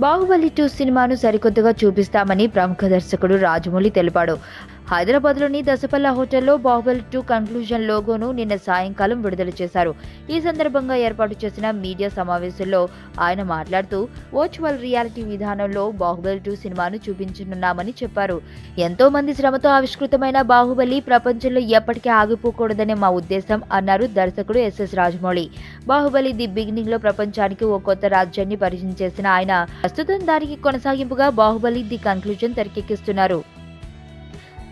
బాహుబలి 2 సినిమాను సరికొత్తగా చూపిస్తామని ప్రముఖ దర్శకుడు రాజమౌళి తెలిపాడు. హైదరాబాద్లోని దసపల్లా హోటల్లో బాహుబలి 2 కన్క్లూజన్ లోగోను నిన్న సాయంకాలం విడుదల చేశారు. ఈ సందర్భంగా ఏర్పాటు చేసిన మీడియా సమావేశంలో ఆయన మాట్లాడుతూ వర్చువల్ రియాలిటీ విధానంలో బాహుబలి 2 సినిమాను చూపించనున్నామని చెప్పారు. ఎంతో మంది శ్రమతో ఆవిష్కృతమైన బాహుబలి ప్రపంచంలో ఎప్పటికీ ఆగిపోకూడదనే మా ఉద్దేశం అన్నారు దర్శకుడు SS Rajamouli. Baahubali the beginning లో ప్రపంచానికి ఓ కొత్త రాజ్యాన్ని పరిచయం చేసిన ఆయన ప్రస్తుతం దానికి కొనసాగింపుగా బాహుబలి ది కన్క్లూజన్ తెరకెక్కిస్తున్నారు.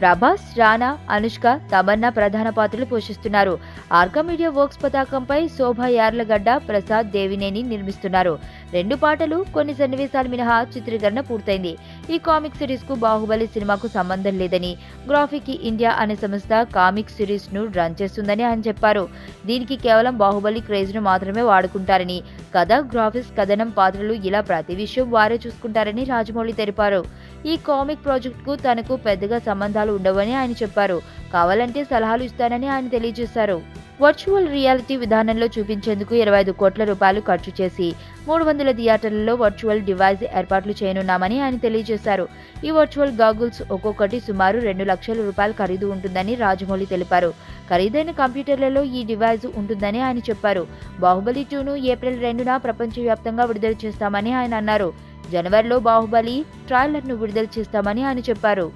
ప్రభాస్, రానా, అనుష్క, తమన్నా ప్రధాన పాత్రలు పోషిస్తున్నారు. ఆర్కా మీడియా వర్క్స్ పతాకంపై శోభా యార్లగడ్డ, ప్రసాద్ దేవినేని నిర్మిస్తున్నారు. 2 పాటలు, కొన్ని సన్నివేశాలు మినహా చిత్రీకరణ పూర్తయింది. ఈ కామిక్ సిరీస్ కు బాహుబలి సినిమాకు సంబంధం లేదని, గ్రాఫిక్ ఇండియా అనే సంస్థ కామిక్ సిరీస్ ను రన్ చేస్తుందని ఆయన చెప్పారు. దీనికి కేవలం బాహుబలి క్రేజ్ ను మాత్రమే వాడుకుంటారని, కథ, గ్రాఫిక్స్, కథనం, పాత్రలు ఇలా ప్రతి విషయం వారే చూసుకుంటారని రాజమౌళి తెలిపారు. ఈ కామిక్ ప్రాజెక్ట్ కు తనకు పెద్దగా సంబంధాలు ఉండవని ఆయన చెప్పారు. కావాలంటే సలహాలు ఇస్తానని ఆయన తెలియజేశారు. వర్చువల్ రియాలిటీ విధానంలో చూపించేందుకు 25 కోట్ల రూపాయలు ఖర్చు చేసి 300 థియేటర్లలో వర్చువల్ డివైస్ ఏర్పాట్లు చేయనున్నామని ఆయన తెలియజేశారు. ఈ వర్చువల్ గాగుల్స్ ఒక్కొక్కటి సుమారు 2 లక్షల రూపాయలు ఖరీదు ఉంటుందని రాజమౌళి తెలిపారు. ఖరీదైన కంప్యూటర్లలో ఈ డివైస్ ఉంటుందని ఆయన చెప్పారు. బాహుబలి 2ను ఏప్రిల్ 2న ప్రపంచవ్యాప్తంగా విడుదల చేస్తామని ఆయన అన్నారు. జనవరిలో బాహుబలి ట్రైలర్ను విడుదల చేస్తామని ఆయన చెప్పారు.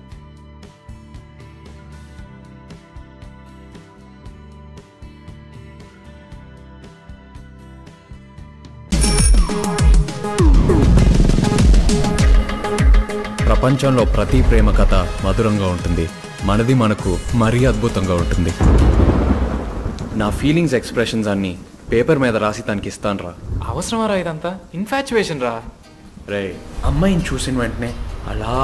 ప్రపంచంలో ప్రతి ప్రేమ కథ మధురంగా ఉంటుంది. మనది మనకు మరీ అద్భుతంగా ఉంటుంది. నా ఫీలింగ్స్ ఎక్స్ప్రెషన్స్ అన్ని పేపర్ మీద రాసి తనకి ఇస్తాను రా. అవసరమా రా ఇదంతా? ఇన్ఫాచ్యుయేషన్ రా. రే, అమ్మాయిని చూసిన వెంటనే అలా